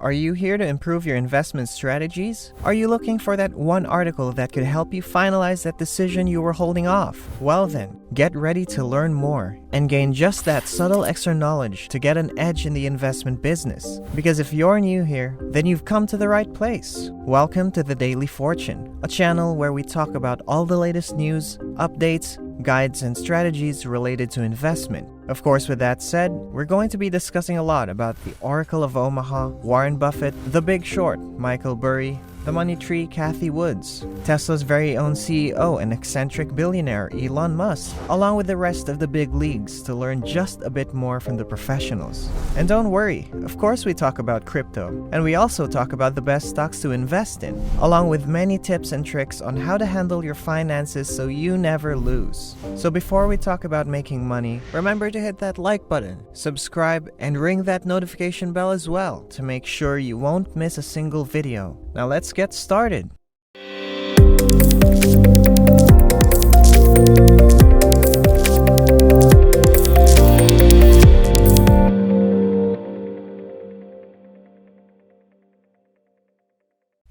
Are you here to improve your investment strategies? Are you looking for that one article that could help you finalize that decision you were holding off? Well then, get ready to learn more and gain just that subtle extra knowledge to get an edge in the investment business. Because if you're new here, then you've come to the right place. Welcome to the Daily Fortune, a channel where we talk about all the latest news, updates, guides, and strategies related to investment. Of course, with that said, we're going to be discussing a lot about the Oracle of Omaha, Warren Buffett, The Big Short, Michael Burry, the money tree Cathie Woods, Tesla's very own CEO and eccentric billionaire Elon Musk, along with the rest of the big leagues to learn just a bit more from the professionals. And don't worry, of course we talk about crypto, and we also talk about the best stocks to invest in, along with many tips and tricks on how to handle your finances so you never lose. So before we talk about making money, remember to hit that like button, subscribe, and ring that notification bell as well to make sure you won't miss a single video. Now let's get started.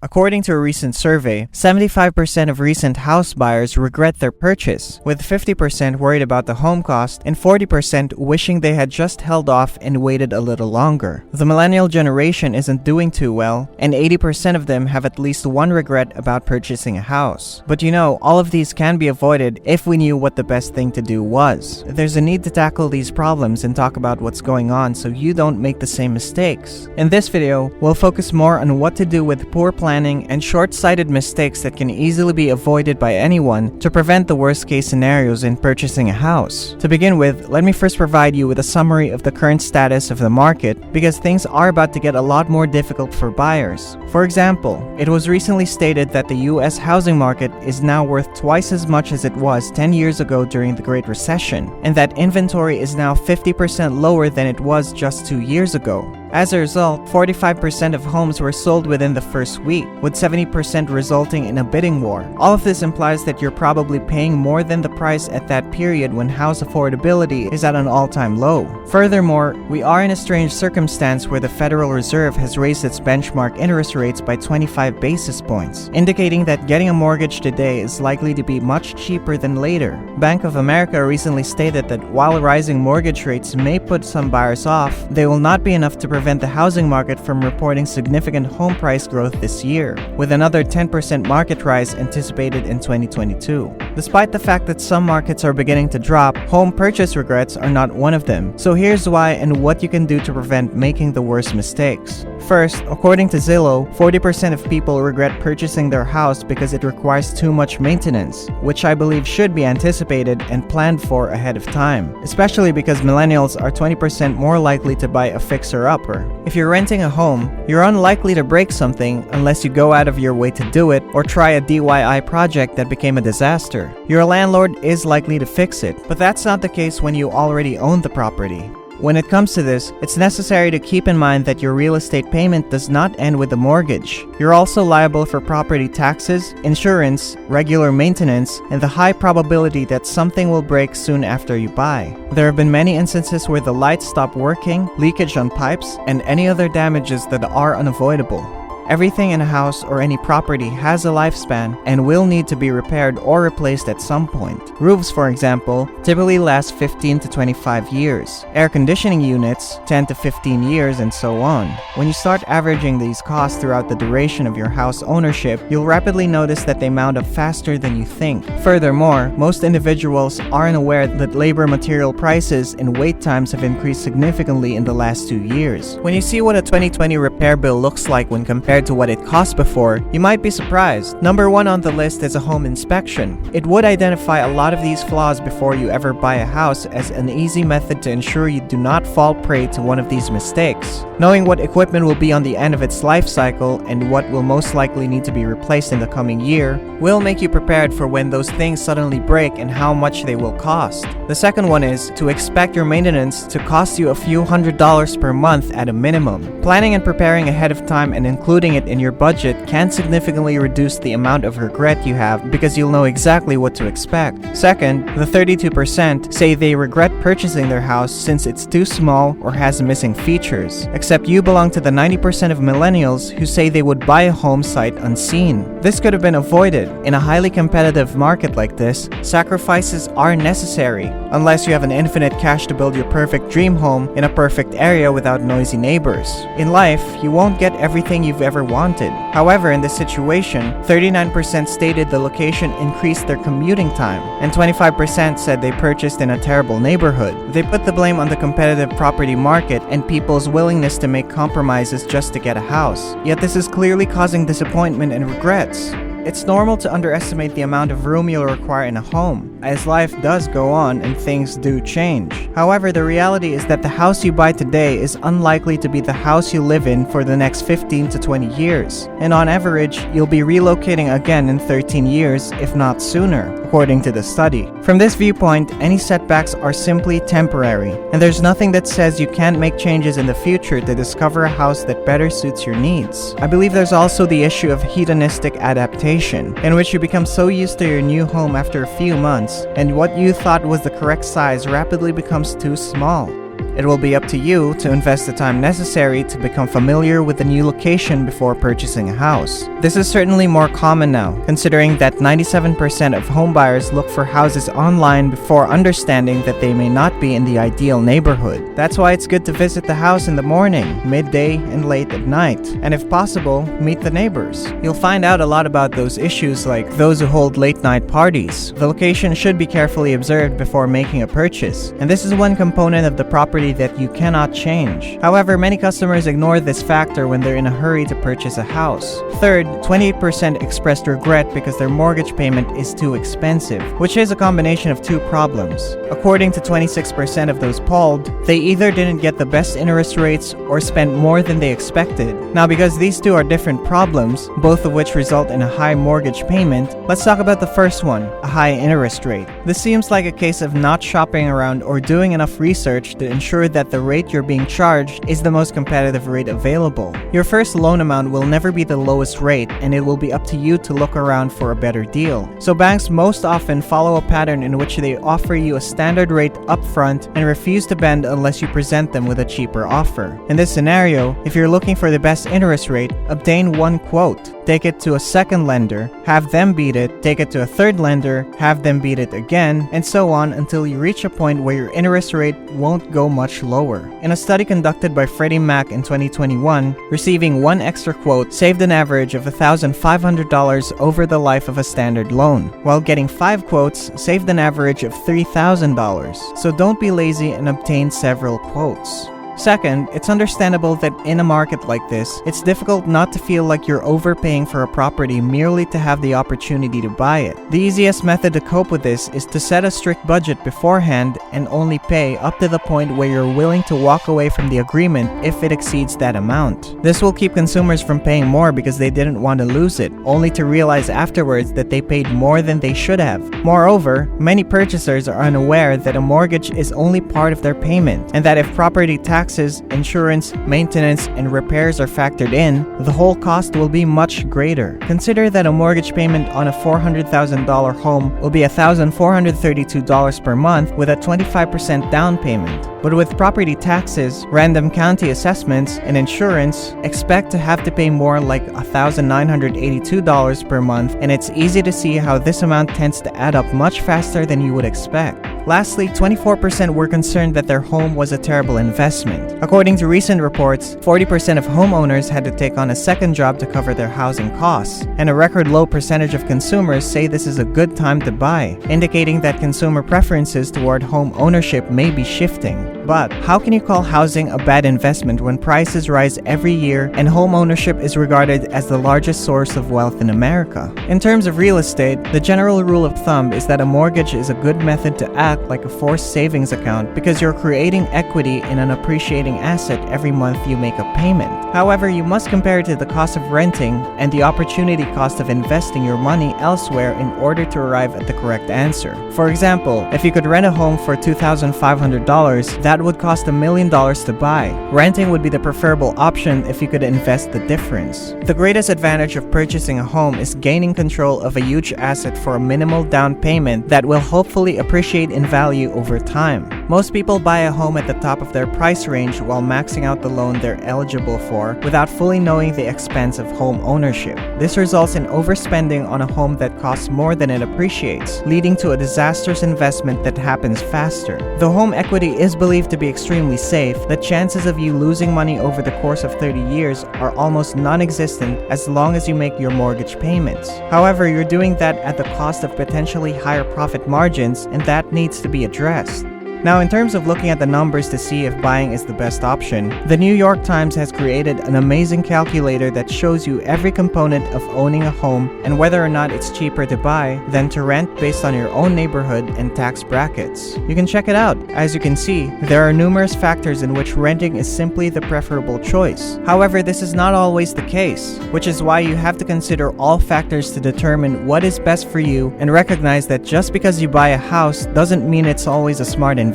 According to a recent survey, 75% of recent house buyers regret their purchase, with 50% worried about the home cost and 40% wishing they had just held off and waited a little longer. The millennial generation isn't doing too well, and 80% of them have at least one regret about purchasing a house. But you know, all of these can be avoided if we knew what the best thing to do was. There's a need to tackle these problems and talk about what's going on so you don't make the same mistakes. In this video, we'll focus more on what to do with poor planning and short-sighted mistakes that can easily be avoided by anyone to prevent the worst-case scenarios in purchasing a house. To begin with, let me first provide you with a summary of the current status of the market because things are about to get a lot more difficult for buyers. For example, it was recently stated that the US housing market is now worth twice as much as it was 10 years ago during the Great Recession, and that inventory is now 50% lower than it was just 2 years ago. As a result, 45% of homes were sold within the first week, with 70% resulting in a bidding war. All of this implies that you're probably paying more than the price at that period when house affordability is at an all-time low. Furthermore, we are in a strange circumstance where the Federal Reserve has raised its benchmark interest rates by 25 basis points, indicating that getting a mortgage today is likely to be much cheaper than later. Bank of America recently stated that while rising mortgage rates may put some buyers off, they will not be enough to prevent the housing market from reporting significant home price growth this year, with another 10% market rise anticipated in 2022. Despite the fact that some markets are beginning to drop, home purchase regrets are not one of them. So here's why and what you can do to prevent making the worst mistakes. First, according to Zillow, 40% of people regret purchasing their house because it requires too much maintenance, which I believe should be anticipated and planned for ahead of time, especially because millennials are 20% more likely to buy a fixer-upper. If you're renting a home, you're unlikely to break something unless you go out of your way to do it or try a DIY project that became a disaster. Your landlord is likely to fix it, but that's not the case when you already own the property. When it comes to this, it's necessary to keep in mind that your real estate payment does not end with the mortgage. You're also liable for property taxes, insurance, regular maintenance, and the high probability that something will break soon after you buy. There have been many instances where the lights stop working, leakage on pipes, and any other damages that are unavoidable. Everything in a house or any property has a lifespan and will need to be repaired or replaced at some point. Roofs, for example, typically last 15 to 25 years. Air conditioning units, 10 to 15 years, and so on. When you start averaging these costs throughout the duration of your house ownership, you'll rapidly notice that they mount up faster than you think. Furthermore, most individuals aren't aware that labor material prices and wait times have increased significantly in the last 2 years. When you see what a 2020 repair bill looks like when compared to what it cost before, you might be surprised. Number one on the list is a home inspection. It would identify a lot of these flaws before you ever buy a house as an easy method to ensure you do not fall prey to one of these mistakes. Knowing what equipment will be on the end of its life cycle and what will most likely need to be replaced in the coming year will make you prepared for when those things suddenly break and how much they will cost. The second one is to expect your maintenance to cost you a few $100s per month at a minimum. Planning and preparing ahead of time and including including it in your budget can significantly reduce the amount of regret you have because you'll know exactly what to expect. Second, the 32% say they regret purchasing their house since it's too small or has missing features. Except you belong to the 90% of millennials who say they would buy a home sight unseen. This could have been avoided. In a highly competitive market like this, sacrifices are necessary, unless you have an infinite cash to build your perfect dream home in a perfect area without noisy neighbors. In life, you won't get everything you've ever wanted. However, in this situation, 39% stated the location increased their commuting time, and 25% said they purchased in a terrible neighborhood. They put the blame on the competitive property market and people's willingness to make compromises just to get a house. Yet this is clearly causing disappointment and regrets. It's normal to underestimate the amount of room you'll require in a home, as life does go on and things do change. However, the reality is that the house you buy today is unlikely to be the house you live in for the next 15 to 20 years. And on average, you'll be relocating again in 13 years, if not sooner, according to the study. From this viewpoint, any setbacks are simply temporary, and there's nothing that says you can't make changes in the future to discover a house that better suits your needs. I believe there's also the issue of hedonistic adaptation, in which you become so used to your new home after a few months, and what you thought was the correct size rapidly becomes too small. It will be up to you to invest the time necessary to become familiar with the new location before purchasing a house. This is certainly more common now, considering that 97% of homebuyers look for houses online before understanding that they may not be in the ideal neighborhood. That's why it's good to visit the house in the morning, midday, and late at night, and if possible, meet the neighbors. You'll find out a lot about those issues, like those who hold late-night parties. The location should be carefully observed before making a purchase, and this is one component of the property that you cannot change. However, many customers ignore this factor when they're in a hurry to purchase a house. Third, 28% expressed regret because their mortgage payment is too expensive, which is a combination of two problems. According to 26% of those polled, they either didn't get the best interest rates or spent more than they expected. Now, because these two are different problems, both of which result in a high mortgage payment, let's talk about the first one, a high interest rate. This seems like a case of not shopping around or doing enough research to ensure that the rate you're being charged is the most competitive rate available. Your first loan amount will never be the lowest rate, and it will be up to you to look around for a better deal. So banks most often follow a pattern in which they offer you a standard rate upfront and refuse to bend unless you present them with a cheaper offer. In this scenario, if you're looking for the best interest rate, obtain one quote. Take it to a second lender, have them beat it, take it to a third lender, have them beat it again, and so on until you reach a point where your interest rate won't go much lower. In a study conducted by Freddie Mac in 2021, receiving one extra quote saved an average of $1,500 over the life of a standard loan, while getting 5 quotes saved an average of $3,000. So don't be lazy and obtain several quotes. Second, it's understandable that in a market like this, it's difficult not to feel like you're overpaying for a property merely to have the opportunity to buy it. The easiest method to cope with this is to set a strict budget beforehand and only pay up to the point where you're willing to walk away from the agreement if it exceeds that amount. This will keep consumers from paying more because they didn't want to lose it, only to realize afterwards that they paid more than they should have. Moreover, many purchasers are unaware that a mortgage is only part of their payment, and that if property taxes, insurance, maintenance, and repairs are factored in, the whole cost will be much greater. Consider that a mortgage payment on a $400,000 home will be $1,432 per month with a 25% down payment. But with property taxes, random county assessments, and insurance, expect to have to pay more like $1,982 per month, and it's easy to see how this amount tends to add up much faster than you would expect. Lastly, 24% were concerned that their home was a terrible investment. According to recent reports, 40% of homeowners had to take on a second job to cover their housing costs, and a record low percentage of consumers say this is a good time to buy, indicating that consumer preferences toward home ownership may be shifting. But how can you call housing a bad investment when prices rise every year and home ownership is regarded as the largest source of wealth in America? In terms of real estate, the general rule of thumb is that a mortgage is a good method to act like a forced savings account because you're creating equity in an appreciating asset every month you make a payment. However, you must compare it to the cost of renting and the opportunity cost of investing your money elsewhere in order to arrive at the correct answer. For example, if you could rent a home for $2,500, that that would cost $1 million to buy. Renting would be the preferable option if you could invest the difference. The greatest advantage of purchasing a home is gaining control of a huge asset for a minimal down payment that will hopefully appreciate in value over time. Most people buy a home at the top of their price range while maxing out the loan they're eligible for without fully knowing the expense of home ownership. This results in overspending on a home that costs more than it appreciates, leading to a disastrous investment that happens faster. Though home equity is believed to be extremely safe, the chances of you losing money over the course of 30 years are almost non-existent as long as you make your mortgage payments. However, you're doing that at the cost of potentially higher profit margins, and that needs to be addressed. Now, in terms of looking at the numbers to see if buying is the best option, the New York Times has created an amazing calculator that shows you every component of owning a home and whether or not it's cheaper to buy than to rent based on your own neighborhood and tax brackets. You can check it out. As you can see, there are numerous factors in which renting is simply the preferable choice. However, this is not always the case, which is why you have to consider all factors to determine what is best for you and recognize that just because you buy a house doesn't mean it's always a smart investment.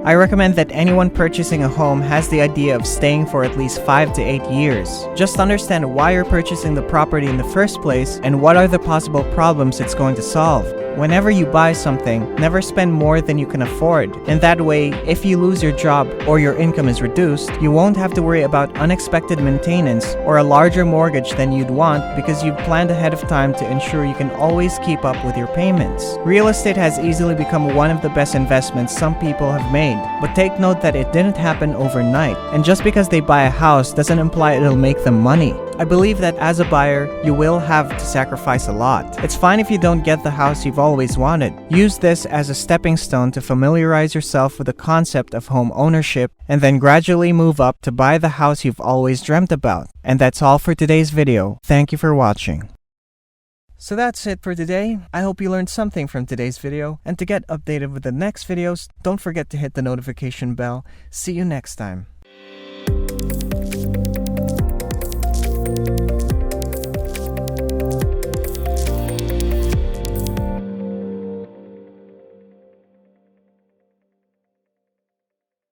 I recommend that anyone purchasing a home has the idea of staying for at least 5 to 8 years. Just understand why you're purchasing the property in the first place and what are the possible problems it's going to solve. Whenever you buy something, never spend more than you can afford. And that way, if you lose your job or your income is reduced, you won't have to worry about unexpected maintenance or a larger mortgage than you'd want because you've planned ahead of time to ensure you can always keep up with your payments. Real estate has easily become one of the best investments some people have made, but take note that it didn't happen overnight. And just because they buy a house doesn't imply it'll make them money. I believe that as a buyer, you will have to sacrifice a lot. It's fine if you don't get the house you've always wanted. Use this as a stepping stone to familiarize yourself with the concept of home ownership and then gradually move up to buy the house you've always dreamt about. And that's all for today's video. Thank you for watching. So that's it for today. I hope you learned something from today's video, and to get updated with the next videos, don't forget to hit the notification bell. See you next time.